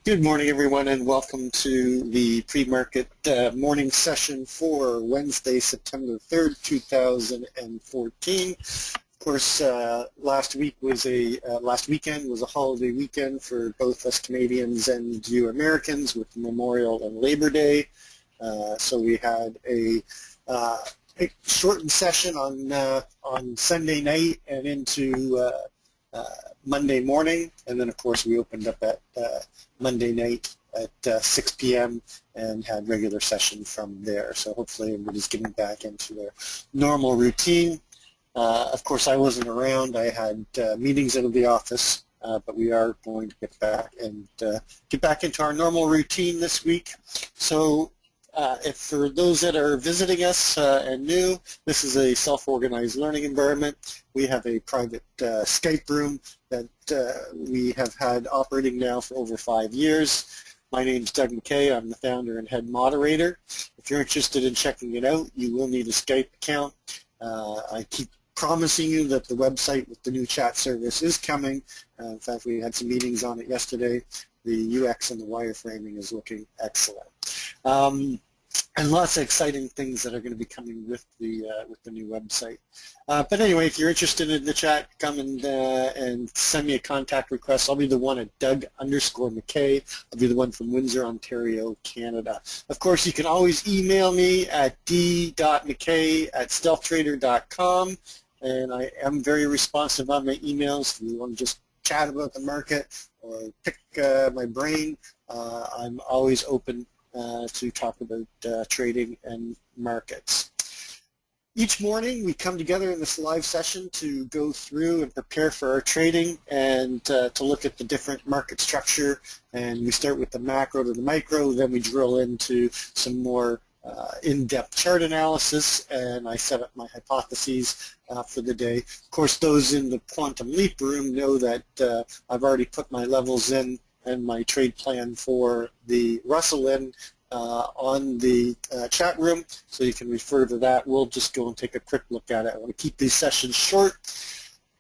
Good morning, everyone, and welcome to the pre-market morning session for Wednesday, September 3rd, 2014. Of course, last weekend was a holiday weekend for both us Canadians and you Americans with Memorial and Labor Day. So we had a shortened session on Sunday night and into Monday morning, and then of course we opened up at Monday night at 6 p.m. and had regular session from there. So hopefully everybody's getting back into their normal routine. Of course, I wasn't around. I had meetings out of the office, but we are going to get back into our normal routine this week. So if for those that are visiting us and new, this is a self-organized learning environment. We have a private Skype room that we have had operating now for over 5 years. My name is Doug McKay. I'm the founder and head moderator. If you're interested in checking it out, you will need a Skype account. I keep promising you that the website with the new chat service is coming. In fact, we had some meetings on it yesterday. The UX and the wireframing is looking excellent. And lots of exciting things that are going to be coming with the new website. But anyway, if you're interested in the chat, come and send me a contact request. I'll be the one at Doug_McKay. I'll be the one from Windsor, Ontario, Canada. Of course, you can always email me at d.mckay@stealthtrader.com, and I am very responsive on my emails. If you want to just chat about the market or pick my brain, I'm always open to talk about trading and markets. Each morning we come together in this live session to go through and prepare for our trading and to look at the different market structure, and we start with the macro to the micro, then we drill into some more in-depth chart analysis, and I set up my hypotheses for the day. Of course, those in the Quantum Leap room know that I've already put my levels in and my trade plan for the Russell in on the chat room, so you can refer to that. We'll just go and take a quick look at it. I want to keep these sessions short.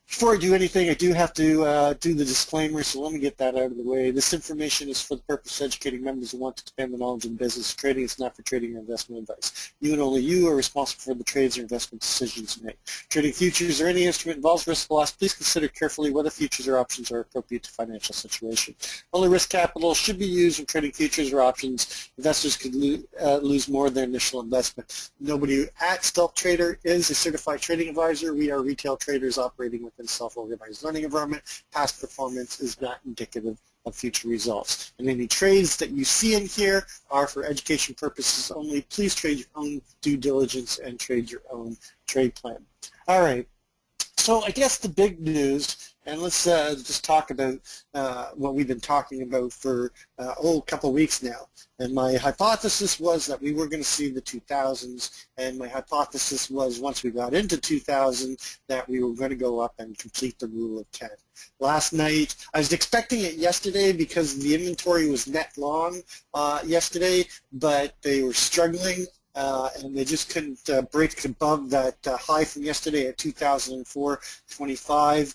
Before I do anything, I do have to do the disclaimer, so let me get that out of the way. This information is for the purpose of educating members who want to expand the knowledge in business of trading. It's not for trading or investment advice. You and only you are responsible for the trades or investment decisions you make. Trading futures or any instrument involves risk loss. Please consider carefully whether futures or options are appropriate to financial situation. Only risk capital should be used when trading futures or options. Investors could lose more than their initial investment. Nobody at Stealth Trader is a certified trading advisor. We are retail traders operating within self-organized learning environment. Past performance is not indicative of future results. And any trades that you see in here are for education purposes only. Please trade your own due diligence and trade your own trade plan. All right. So I guess the big news, and let's just talk about what we've been talking about for a couple of weeks now. And my hypothesis was that we were going to see the 2000s, and my hypothesis was once we got into 2000 that we were going to go up and complete the rule of 10. Last night, I was expecting it yesterday because the inventory was net long yesterday, but they were struggling. And they just couldn't break above that high from yesterday at 2004.25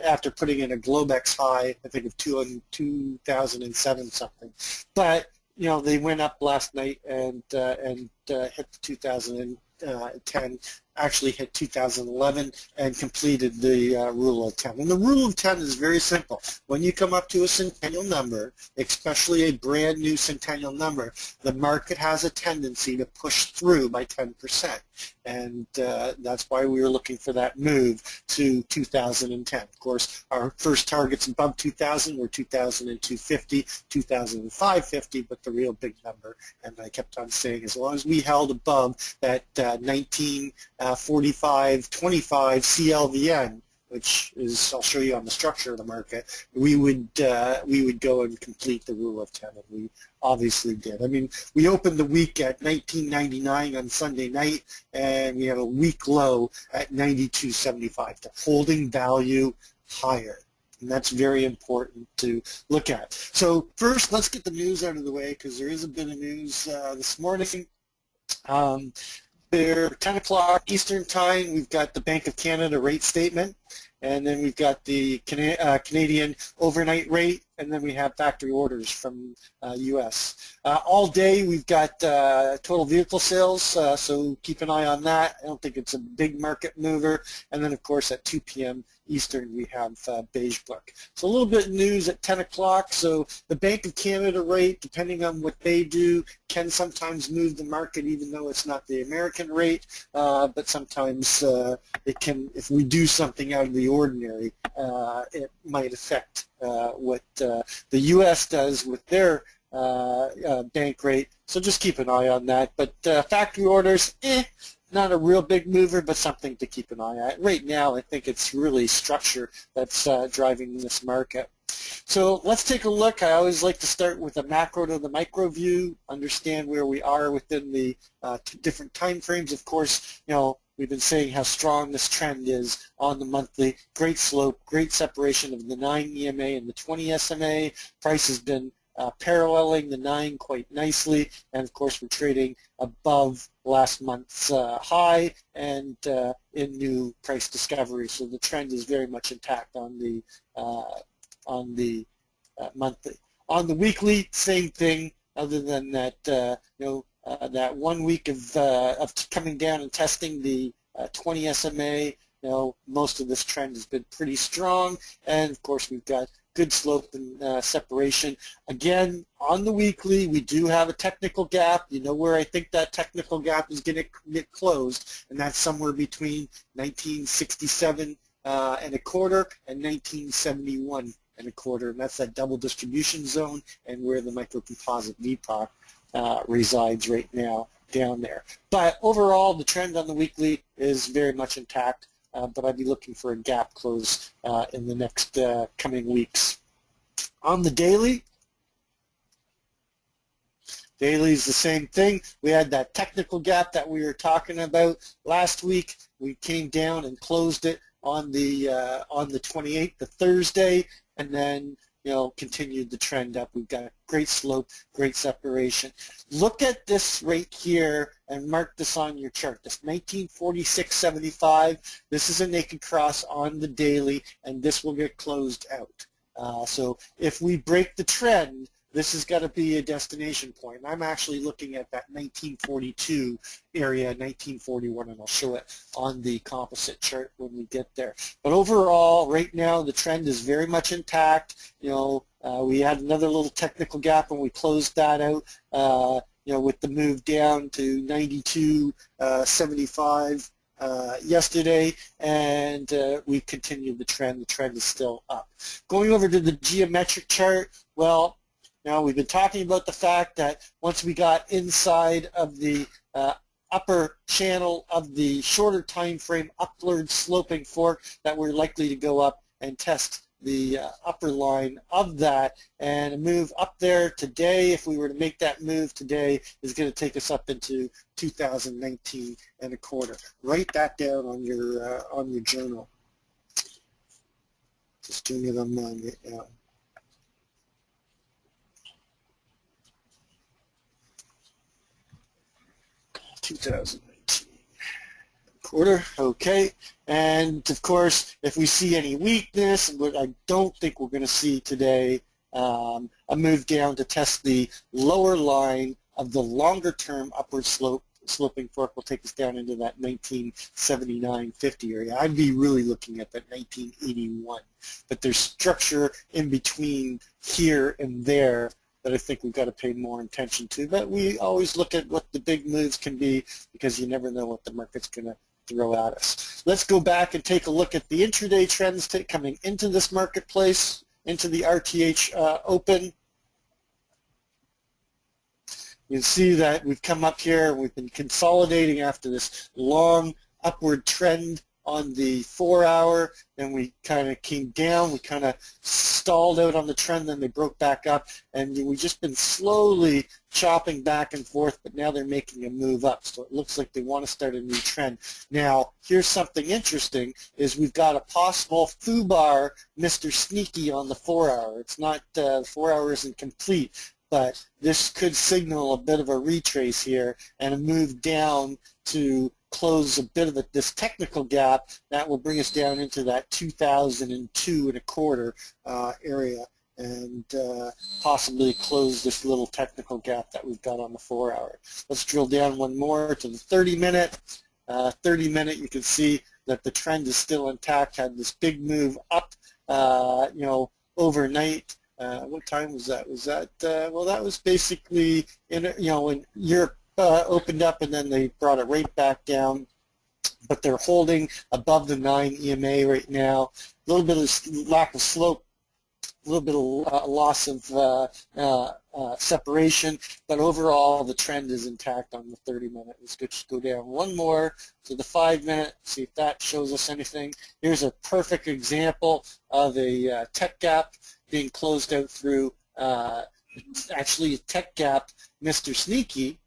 after putting in a Globex high, I think of 2007 something. But you know, they went up last night and hit the 2010, actually hit 2011 and completed the rule of 10. And the rule of 10 is very simple. When you come up to a centennial number, especially a brand new centennial number, the market has a tendency to push through by 10%. And that's why we were looking for that move to 2010. Of course, our first targets above 2000 were 2002.50, 2005.50, but the real big number, and I kept on saying, as long as we held above that 1945.25 CLVN, which is, I'll show you on the structure of the market, we would go and complete the rule of 10, and we obviously did. I mean, we opened the week at 1999 on Sunday night, and we have a week low at 92.75, to holding value higher. And that's very important to look at. So first, let's get the news out of the way, because there is a bit of news this morning. They're 10 o'clock Eastern Time. We've got the Bank of Canada rate statement, and then we've got the Canadian overnight rate and then we have factory orders from U.S. All day we've got total vehicle sales, so keep an eye on that. I don't think it's a big market mover. And then, of course, at 2 p.m. Eastern, we have Beige Book. So a little bit of news at 10 o'clock. So the Bank of Canada rate, depending on what they do, can sometimes move the market, even though it's not the American rate. But sometimes it can, if we do something out of the ordinary, it might affect what the U.S. does with their bank rate. So just keep an eye on that. But factory orders, not a real big mover, but something to keep an eye on. Right now, I think it's really structure that's driving this market. So let's take a look. I always like to start with a macro to the micro view, understand where we are within the different time frames. Of course, we've been saying how strong this trend is on the monthly. Great slope, great separation of the 9 EMA and the 20 SMA. Price has been paralleling the 9 quite nicely, and of course we're trading above last month's high and in new price discovery. So the trend is very much intact on the monthly. On the weekly, same thing, other than that that 1 week of coming down and testing the 20 SMA. Most of this trend has been pretty strong, and of course we've got good slope and separation. Again, on the weekly, we do have a technical gap. Where I think that technical gap is going to get closed, and that's somewhere between 1967 and a quarter and 1971 and a quarter, and that's that double distribution zone and where the microcomposite VPOC resides right now down there. But overall, the trend on the weekly is very much intact. But I'd be looking for a gap close in the next coming weeks. On the daily is the same thing. We had that technical gap that we were talking about last week. We came down and closed it on the 28th, the Thursday, and then continued the trend up. We've got a great slope, great separation. Look at this right here and mark this on your chart. This 1946.75, this is a naked cross on the daily, and this will get closed out. So if we break the trend, this has got to be a destination point. I'm actually looking at that 1942 area, 1941, and I'll show it on the composite chart when we get there. But overall, right now, the trend is very much intact. We had another little technical gap and we closed that out, with the move down to 92.75 yesterday, and we continued the trend. The trend is still up. Going over to the geometric chart, well, now we've been talking about the fact that once we got inside of the upper channel of the shorter time frame upward sloping fork, that we're likely to go up and test the upper line of that, and a move up there today, if we were to make that move today, is going to take us up into 2019 and a quarter. Write that down on your journal. Just doing it on mine right now. 2019 quarter, okay. And of course, if we see any weakness, what I don't think we're going to see today, a move down to test the lower line of the longer term upward sloping fork will take us down into that 1979.50 area. I'd be really looking at that 1981, but there's structure in between here and there that I think we've got to pay more attention to. But we always look at what the big moves can be, because you never know what the market's going to throw at us. Let's go back and take a look at the intraday trends coming into this marketplace, into the RTH Open. You can see that we've come up here, we've been consolidating after this long upward trend on the 4-hour, then we kind of came down, we kind of stalled out on the trend, then they broke back up, and we've just been slowly chopping back and forth, but now they're making a move up, so it looks like they want to start a new trend. Now, here's something interesting, is we've got a possible FUBAR Mr. Sneaky on the 4-hour. It's not, the 4-hour isn't complete, but this could signal a bit of a retrace here and a move down to close a bit of this technical gap that will bring us down into that 2002 and a quarter area. and possibly close this little technical gap that we've got on the 4-hour. Let's drill down one more to the 30-minute. 30-minute, you can see that the trend is still intact, had this big move up, overnight. What time was that? Was that, well, that was basically, when Europe opened up and then they brought it right back down. But they're holding above the 9 EMA right now. A little bit of lack of slope, a little bit of loss of separation, but overall the trend is intact on the 30-minute. Let's just go down one more to the 5-minute, see if that shows us anything. Here's a perfect example of a tech gap being closed out through, actually a tech gap, Mr. Sneaky.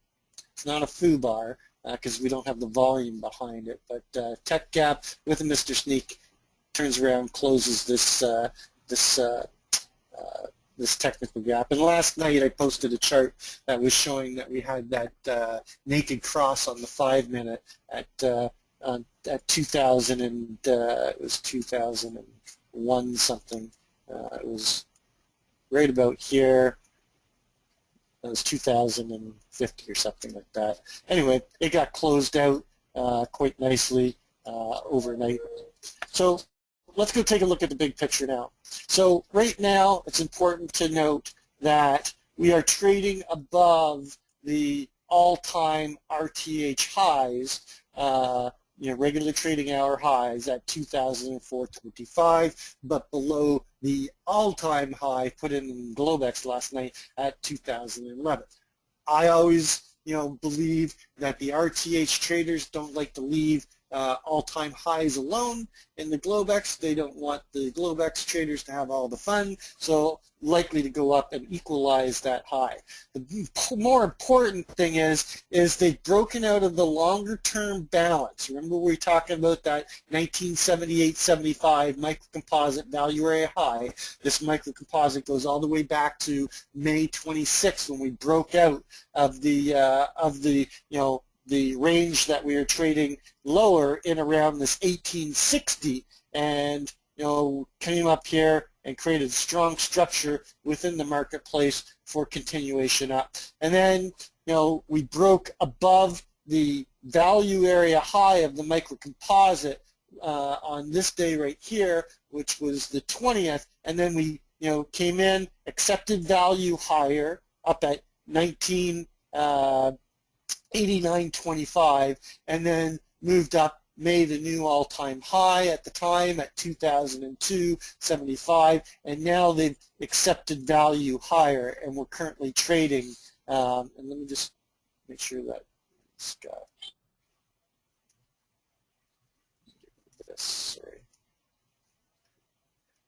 It's not a foo bar, because we don't have the volume behind it, but tech gap with a Mr. Sneak turns around, closes this this technical gap. And last night I posted a chart that was showing that we had that naked cross on the 5-minute at 2000 and it was 2001 something. It was right about here. It was 2050 or something like that. Anyway, it got closed out quite nicely overnight. So let's go take a look at the big picture now. So right now, it's important to note that we are trading above the all-time RTH highs, regular trading hour highs at 2004.25, but below the all-time high put in Globex last night at 2011. I always, believe that the RTH traders don't like to leave all-time highs alone in the Globex. They don't want the Globex traders to have all the fun, so likely to go up and equalize that high. The more important thing is they've broken out of the longer-term balance. Remember we were talking about that 1978-75 microcomposite value area high. This microcomposite goes all the way back to May 26th when we broke out of the the range that we are trading lower in around this 1860, and came up here and created a strong structure within the marketplace for continuation up. And then we broke above the value area high of the microcomposite on this day right here, which was the 20th, and then we came in, accepted value higher up at 89.25, and then moved up, made a new all-time high at the time at 2002.75, and now they've accepted value higher, and we're currently trading. And let me just make sure that it's got this.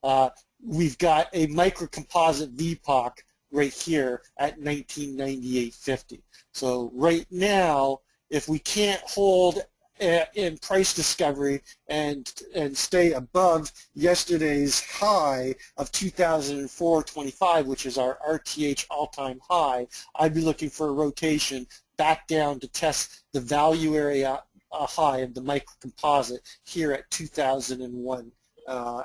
Sorry. We've got a microcomposite VPOC right here at 1998.50. So right now, if we can't hold in price discovery and stay above yesterday's high of 2004.25, which is our RTH all-time high, I'd be looking for a rotation back down to test the value area high of the microcomposite here at 2001.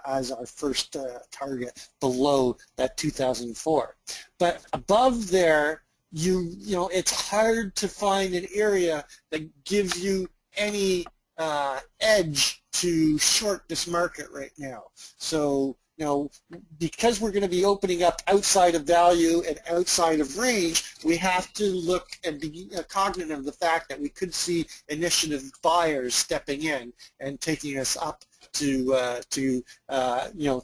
As our first target below that 2004. But above there, it's hard to find an area that gives you any edge to short this market right now. So, because we're going to be opening up outside of value and outside of range, we have to look and be cognizant of the fact that we could see initiative buyers stepping in and taking us up to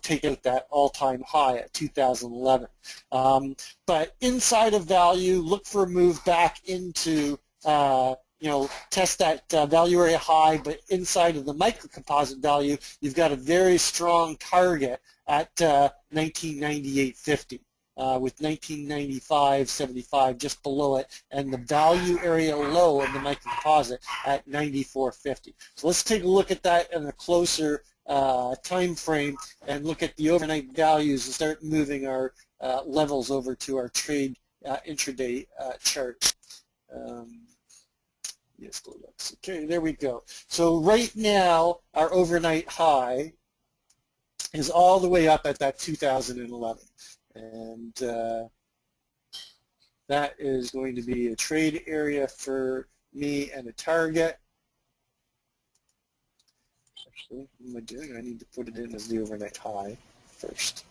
take out that all-time high at 2011. But inside of value, look for a move back into test that value area high, but inside of the microcomposite value, you've got a very strong target at 1998.50. With 1995.75 just below it, and the value area low of the microcomposite at 94.50. So let's take a look at that in a closer time frame and look at the overnight values and start moving our levels over to our trade intraday chart. Yes, okay, there we go. So right now, our overnight high is all the way up at that 2011. And that is going to be a trade area for me and a target. Actually, what am I doing? I need to put it in as the overnight high first.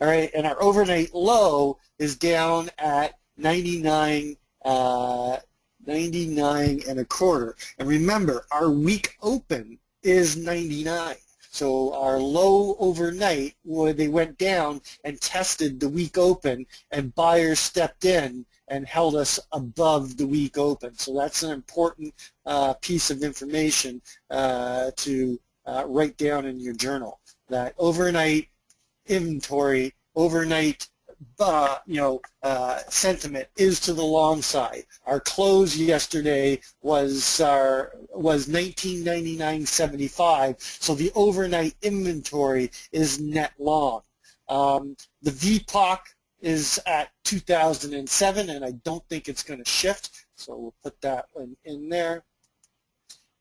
All right, and our overnight low is down at 99, 99 and a quarter. And remember, our week open is 99. So our low overnight, where they went down and tested the week open, and buyers stepped in and held us above the week open. So that's an important piece of information to write down in your journal. That overnight inventory, overnight sentiment is to the long side. Our close yesterday was 1999.75, so the overnight inventory is net long. The VPOC is at 2007, and I don't think it's going to shift, so we'll put that one in there.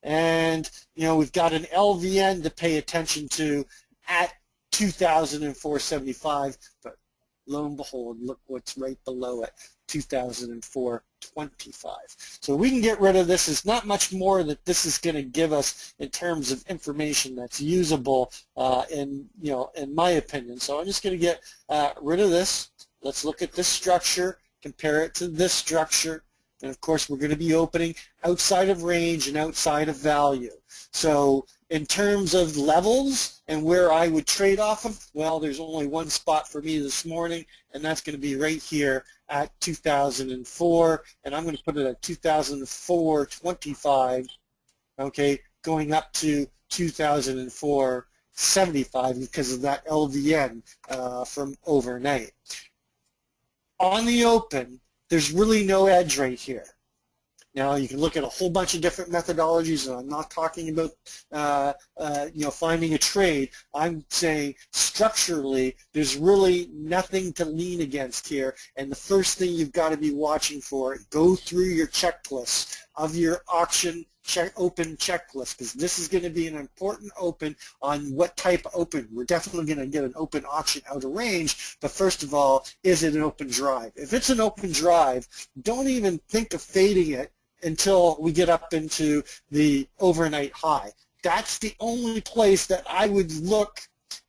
And we've got an LVN to pay attention to at 2004.75, but lo and behold, look what's right below it, 2004.25. So we can get rid of this. There's not much more that this is going to give us in terms of information that's usable, in my opinion. So I'm just going to get rid of this. Let's look at this structure, compare it to this structure, and of course we're going to be opening outside of range and outside of value. So in terms of levels and where I would trade off of, well, there's only one spot for me this morning, and that's going to be right here at 2004, and I'm going to put it at 2004.25, okay, going up to 2004.75 because of that LVN from overnight. On the open, there's really no edge right here. Now, you can look at a whole bunch of different methodologies, and I'm not talking about finding a trade. I'm saying structurally, there's really nothing to lean against here, and the first thing you've got to be watching for, go through your checklist of your auction open checklist, because this is going to be an important open on what type of open. We're definitely going to get an open auction out of range, but first of all, is it an open drive? If it's an open drive, don't even think of fading it until we get up into the overnight high. That's the only place that I would look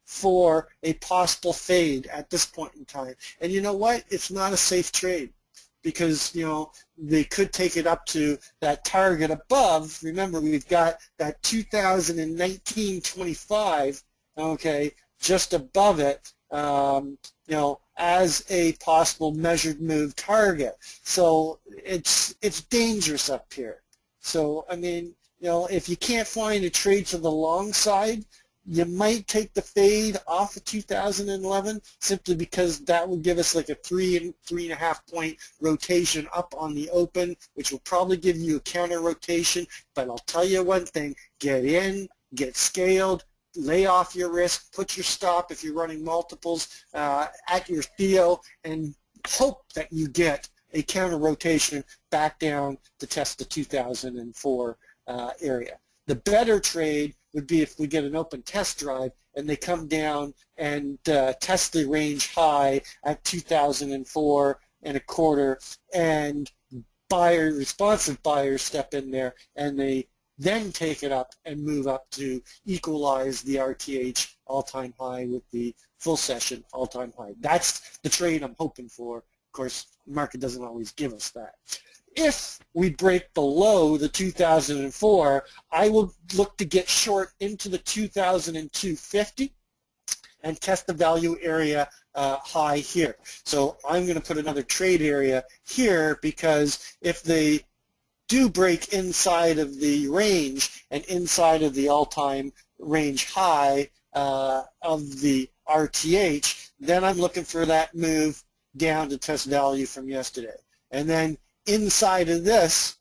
for a possible fade at this point in time. And you know what? It's not a safe trade because, they could take it up to that target above. Remember, we've got that 2019.25, okay, just above it, as a possible measured move target. So it's dangerous up here. So, I mean, if you can't find a trade to the long side, you might take the fade off of 2011 simply because that would give us like a 3.5 point rotation up on the open, which will probably give you a counter rotation. But I'll tell you one thing, get in, get scaled, lay off your risk, put your stop if you're running multiples at your Theo, and hope that you get a counter rotation back down to test the 2004 area. The better trade would be if we get an open test drive and they come down and test the range high at 2004.25, and responsive buyers step in there and they then take it up and move up to equalize the RTH all-time high with the full session all-time high. That's the trade I'm hoping for. Of course, the market doesn't always give us that. If we break below the 2004, I will look to get short into the 2002.50 and test the value area high here. So I'm going to put another trade area here because if they do break inside of the range and inside of the all-time range high of the RTH, then I'm looking for that move down to test value from yesterday. And then inside of this,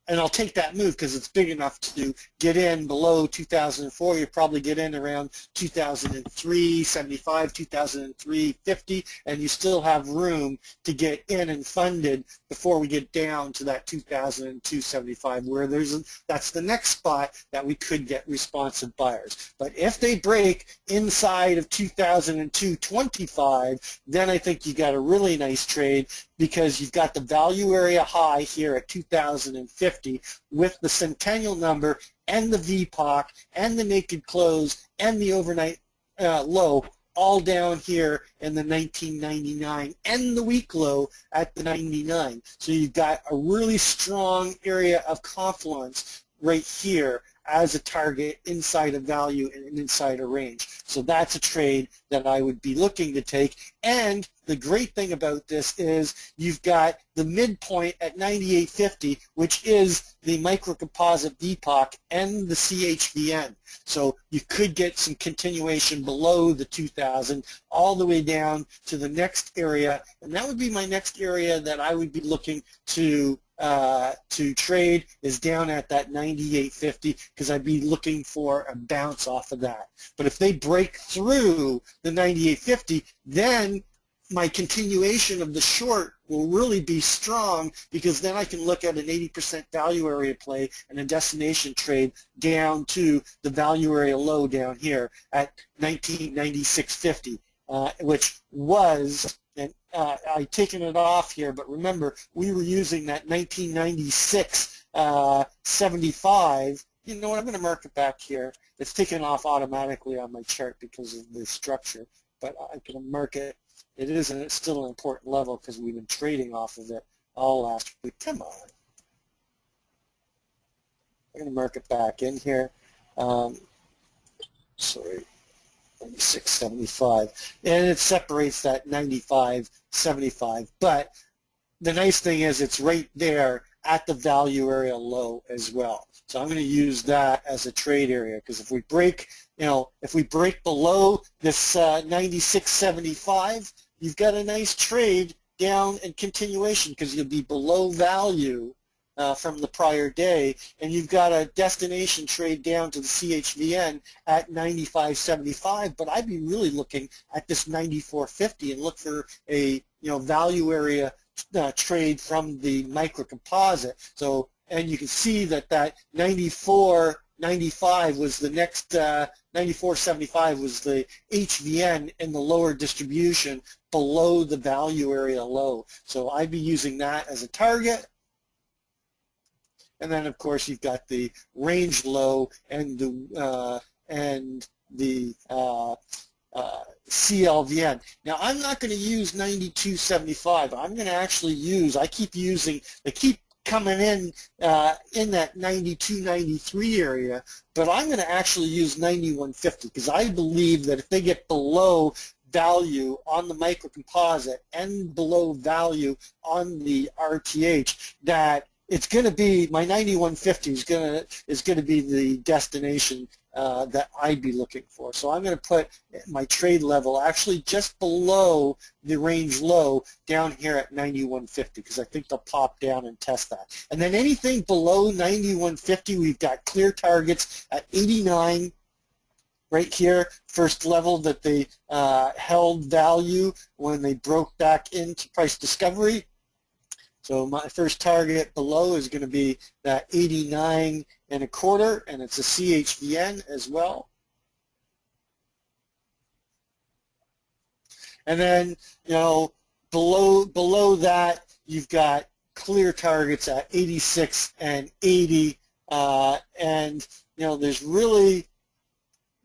and I'll take that move because it's big enough to get in below 2004. You probably get in around 2003.75, 2003.50, and you still have room to get in and funded before we get down to that 2002.75, where that's the next spot that we could get responsive buyers. But if they break inside of 2002.25, then I think you got a really nice trade, because you've got the value area high here at 2050 with the centennial number and the VPOC and the naked close and the overnight low all down here in the 1999 and the week low at the 99. So you've got a really strong area of confluence right here as a target inside a value and inside a range. So that's a trade that I would be looking to take. And the great thing about this is you've got the midpoint at 98.50, which is the microcomposite VPOC and the CHVN. So you could get some continuation below the 2000 all the way down to the next area, and that would be my next area that I would be looking to trade, is down at that 98.50, because I'd be looking for a bounce off of that. But if they break through the 98.50, then my continuation of the short will really be strong, because then I can look at an 80% value area play and a destination trade down to the value area low down here at 1996.50, which was, and I've taken it off here, but remember, we were using that 1996.75. You know what, I'm going to mark it back here. It's taken off automatically on my chart because of the structure, but I can mark it. It is, and it's still an important level because we've been trading off of it all last week. Come on. I'm going to mark it back in here. Sorry. 96.75, and it separates that 95.75, but the nice thing is it's right there at the value area low as well. So I'm going to use that as a trade area, because if we break, if we break below this 96.75, you've got a nice trade down and continuation, because you'll be below value from the prior day, and you've got a destination trade down to the CHVN at 95.75, but I'd be really looking at this 94.50 and look for a value area trade from the microcomposite. So, and you can see that 94.95 was the next 94.75 was the HVN in the lower distribution below the value area low. So I'd be using that as a target. And then, of course, you've got the range low and the CLVN. Now, I'm not going to use 92.75. I'm going to actually use, they keep coming in that 92, 93 area, but I'm going to actually use 91.50, because I believe that if they get below value on the microcomposite and below value on the RTH, that it's going to be, my 91.50 is going to be the destination that I'd be looking for. So I'm going to put my trade level actually just below the range low down here at 91.50, because I think they'll pop down and test that. And then anything below 91.50, we've got clear targets at 89 right here, first level that they held value when they broke back into price discovery. So my first target below is going to be that 89.25, and it's a CHVN as well. And then, below that, you've got clear targets at 86 and 80, and there's really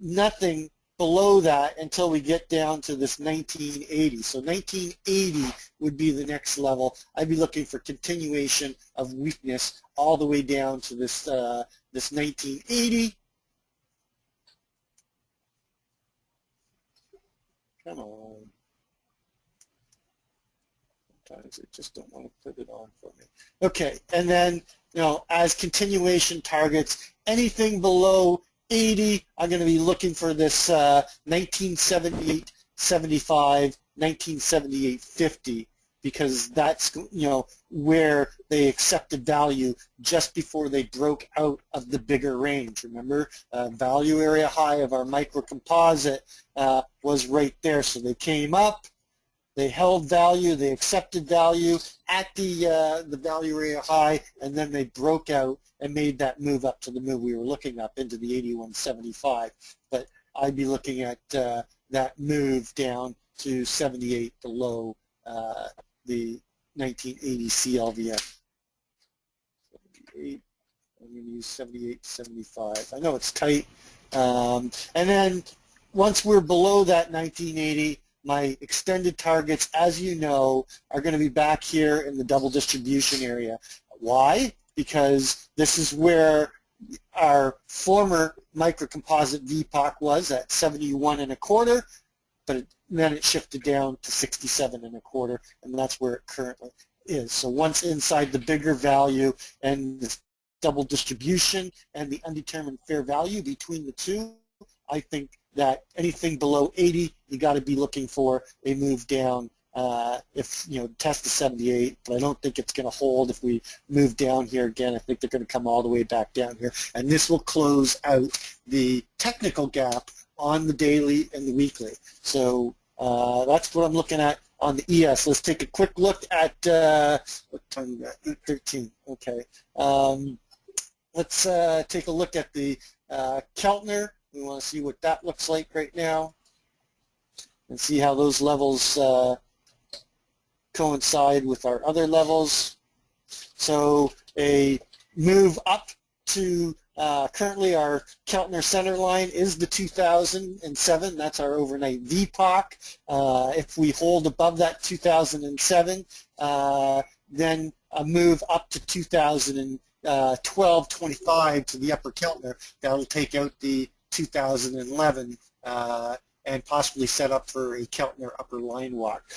nothing below that until we get down to this 1980. So 1980 would be the next level. I'd be looking for continuation of weakness all the way down to this this 1980. Come on. Sometimes it just don't want to put it on for me. Okay, and then as continuation targets, anything below 80, I'm going to be looking for this 1978.75, 1978.50 because that's, you know, where they accepted value just before they broke out of the bigger range. Remember, value area high of our microcomposite was right there. So they came up, they held value, they accepted value at the value area high, and then they broke out and made that move up to the move we were looking up into the 81.75. But I'd be looking at that move down to 78 below the 1980 CLVM. 78, I'm going to use 78 to 75. I know it's tight. And then once we're below that 1980, my extended targets, as you know, are going to be back here in the double distribution area. Why? Because this is where our former microcomposite VPOC was at 71.25, but then it shifted down to 67.25, and that's where it currently is. So once inside the bigger value and the double distribution and the undetermined fair value between the two, I think that anything below 80, you got to be looking for a move down. If, you know, test the 78, but I don't think it's going to hold if we move down here again. I think they're going to come all the way back down here, and this will close out the technical gap on the daily and the weekly. So that's what I'm looking at on the ES. Let's take a quick look at what time we got? 8:13. Okay. Let's take a look at the Keltner. We want to see what that looks like right now and see how those levels coincide with our other levels. So a move up to currently our Keltner center line is the 2007. That's our overnight VPOC. If we hold above that 2007, then a move up to 2012-25 to the upper Keltner. That'll take out the 2011 and possibly set up for a Keltner upper line walk.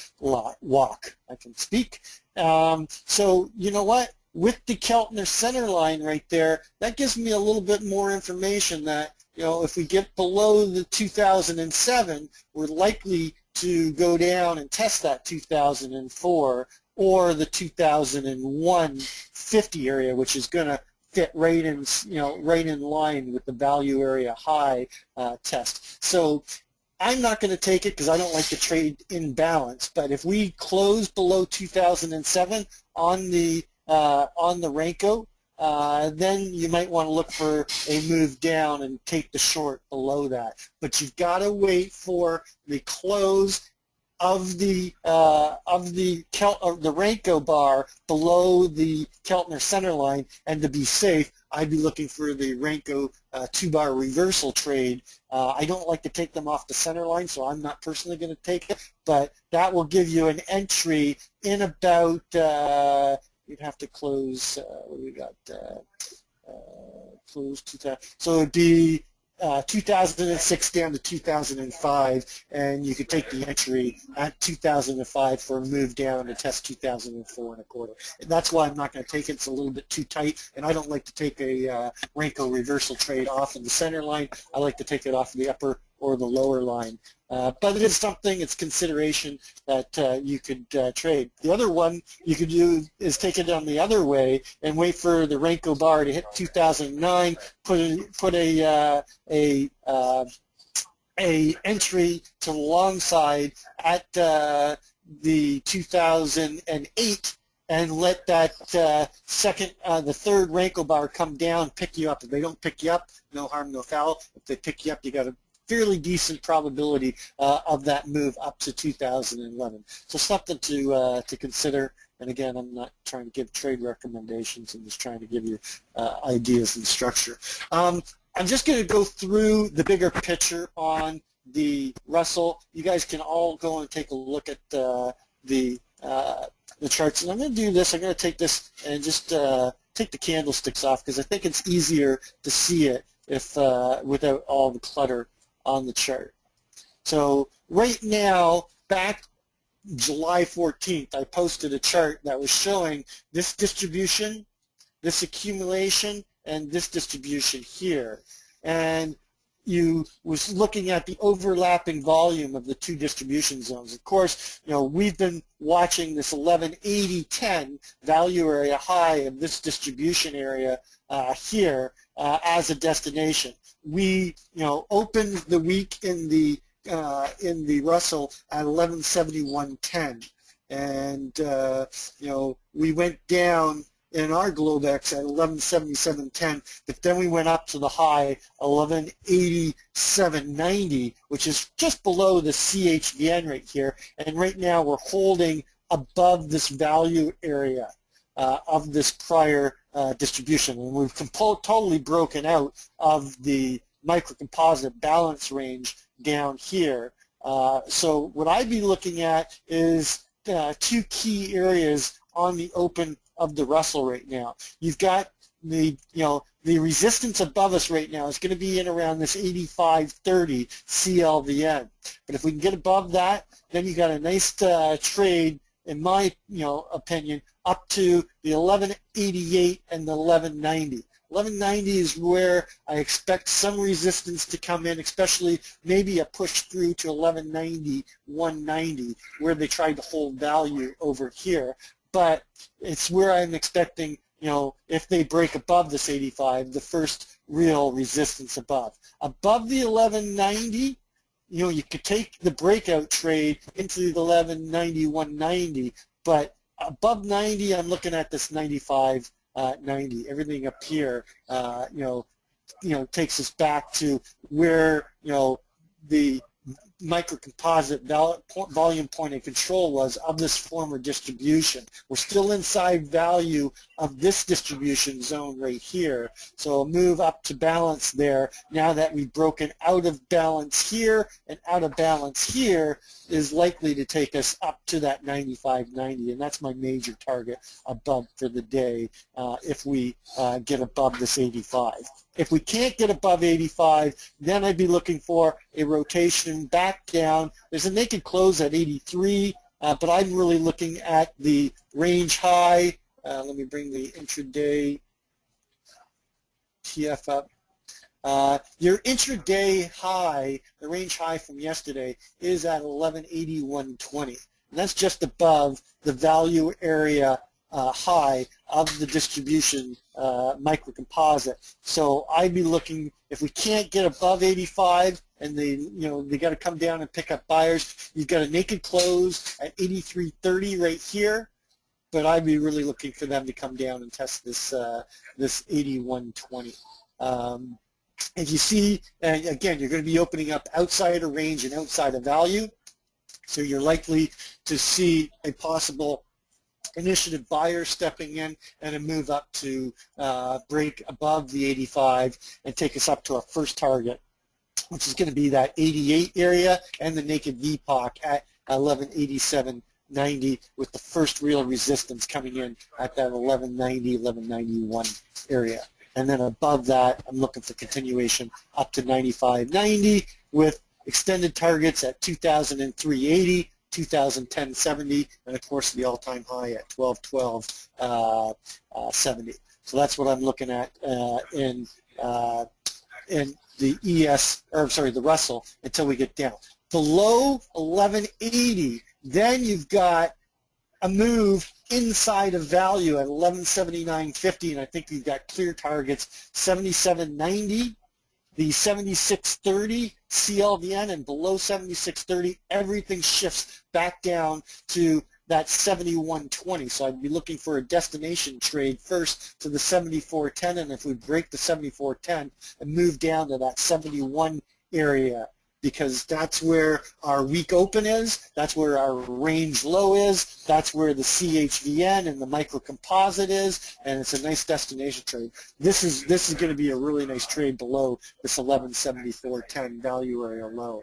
I can speak. So you know what? With the Keltner center line right there, that gives me a little bit more information that, you know, if we get below the 2007, we're likely to go down and test that 2004 or the 2001 50 area, which is going to fit right in, you know, right in line with the value area high test. So I'm not going to take it because I don't like to trade in balance. But if we close below 2007 on the Renko, then you might want to look for a move down and take the short below that. But you've got to wait for the close of the Renko bar below the Keltner center line, and to be safe, I'd be looking for the Renko 2-bar reversal trade. I don't like to take them off the center line, so I'm not personally going to take it, but that will give you an entry in about, you'd have to close, what do we got, close 2000, so it would be 2006 down to 2005, and you could take the entry at 2005 for a move down to test 2004.25. And that's why I'm not going to take it. It's a little bit too tight, and I don't like to take a Renko reversal trade off of the center line. I like to take it off the upper or the lower line. But it is something, it's consideration that you could trade. The other one you could do is take it on the other way and wait for the Renko bar to hit 2009, put a entry to the long side at the 2008, and let that the third Renko bar come down, pick you up. If they don't pick you up, no harm, no foul. If they pick you up, you got a fairly decent probability of that move up to 2011. So something to consider. And again, I'm not trying to give trade recommendations. I'm just trying to give you ideas and structure. I'm just going to go through the bigger picture on the Russell. You guys can all go and take a look at the charts. And I'm going to do this. I'm going to take this and just take the candlesticks off because I think it's easier to see it if without all the clutter on the chart. So right now, back July 14th, I posted a chart that was showing this distribution, this accumulation, and this distribution here. And you was looking at the overlapping volume of the two distribution zones. Of course, we've been watching this 1180-10 value area high of this distribution area here as a destination. We, opened the week in the Russell at 1171.10, and we went down in our Globex at 1177.10, but then we went up to the high 1187.90, which is just below the CHVN right here, and right now we're holding above this value area of this prior distribution, and we've totally broken out of the microcomposite balance range down here. So what I'd be looking at is two key areas on the open of the Russell right now. You've got the resistance above us right now is going to be in around this 85.30 CLVN. But if we can get above that, then you got a nice trade, in my opinion, up to the 1188 and the 1190. 1190 is where I expect some resistance to come in, especially maybe a push through to 1190, 190, where they tried to hold value over here. But it's where I'm expecting, if they break above this 85, the first real resistance above. Above the 1190, you could take the breakout trade into the 1190, 190, but above 90, I'm looking at this 95, 90. Everything up here, takes us back to where, the microcomposite volume point of control was of this former distribution. We're still inside value of this distribution zone right here, so a move up to balance there. Now that we've broken out of balance here and out of balance here is likely to take us up to that 95.90, and that's my major target above for the day if we get above this 85. If we can't get above 85, then I'd be looking for a rotation back down. There's a naked close at 83, but I'm really looking at the range high. Let me bring the intraday TF up. Your intraday high, the range high from yesterday, is at 1181.20, and that's just above the value area high of the distribution microcomposite. So I'd be looking, if we can't get above 85 and they got to come down and pick up buyers, you've got a naked close at 83.30 right here, but I'd be really looking for them to come down and test this this 81.20. As you see, again, you're going to be opening up outside of range and outside of value, so you're likely to see a possible initiative buyer stepping in and a move up to break above the 85 and take us up to our first target, which is going to be that 88 area and the naked VPOC at 1187.90, with the first real resistance coming in at that 1190, 1191 area. And then above that, I'm looking for continuation up to 95.90 with extended targets at 2003.80, 2010.70, and of course the all-time high at 1212.70. So that's what I'm looking at in the the Russell until we get down below 1180. Then you've got a move inside of value at 1179.50, and I think you've got clear targets 77.90. The 76.30 CLVN, and below 76.30, everything shifts back down to that 71.20. So I'd be looking for a destination trade first to the 74.10, and if we break the 74.10 and move down to that 71 area, because that's where our week open is, that's where our range low is, that's where the CHVN and the microcomposite is, and it's a nice destination trade. This is going to be a really nice trade below this 1174.10 value area low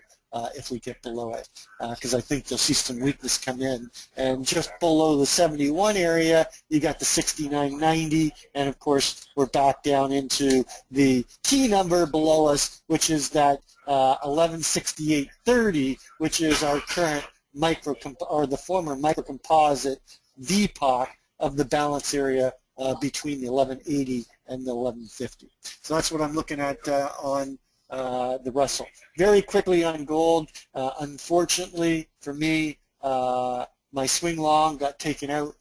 if we get below it, because I think you'll see some weakness come in. And just below the 71 area, you got the 69.90, and of course we're back down into the key number below us, which is that 1168.30, which is our current the former microcomposite VPOC of the balance area between the 1180 and the 1150. So that's what I'm looking at on the Russell. Very quickly on gold, unfortunately for me, my swing long got taken out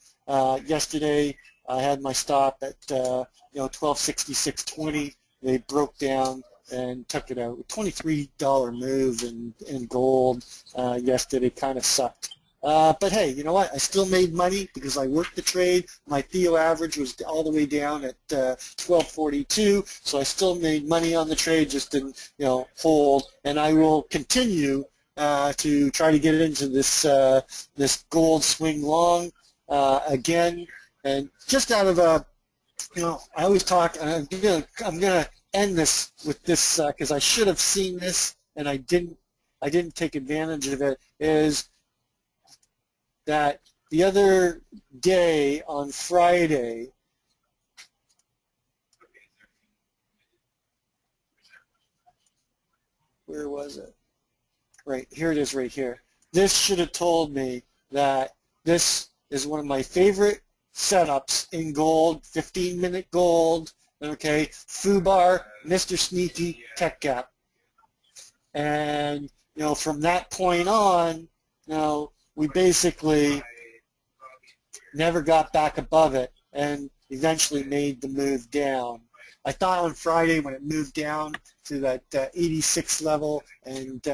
yesterday. I had my stop at 1266.20. They broke down and took it out. $23 move in gold yesterday kind of sucked. But hey, you know what? I still made money because I worked the trade. My Theo average was all the way down at 1242, so I still made money on the trade, just didn't hold. And I will continue to try to get into this this gold swing long again. And just out of a, I always talk. I'm gonna end this with this because I should have seen this and I didn't take advantage of it. Is that the other day on Friday, where was it? Right, here it is right here. This should have told me that this is one of my favorite setups in gold, 15-minute gold, okay, FUBAR, Mr. Sneaky, Tech Gap. And, from that point on, we basically never got back above it and eventually made the move down. I thought on Friday when it moved down to that 86 level and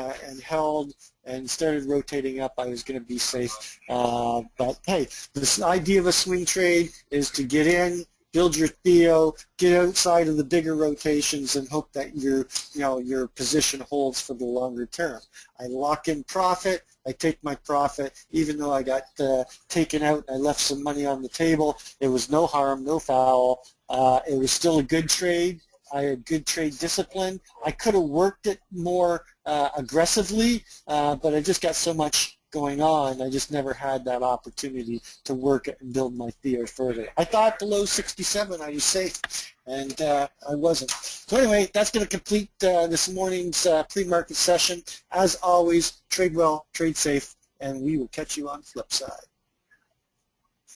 held and started rotating up, I was going to be safe. But hey, this idea of a swing trade is to get in, build your Theo, get outside of the bigger rotations, and hope that your position holds for the longer term. I lock in profit. I take my profit, even though I got taken out and I left some money on the table. It was no harm, no foul. It was still a good trade. I had good trade discipline. I could have worked it more aggressively, but I just got so much going on. I just never had that opportunity to work it and build my Theo further. I thought below 67 I was safe, and I wasn't. So anyway, that's going to complete this morning's pre-market session. As always, trade well, trade safe, and we will catch you on the flip side.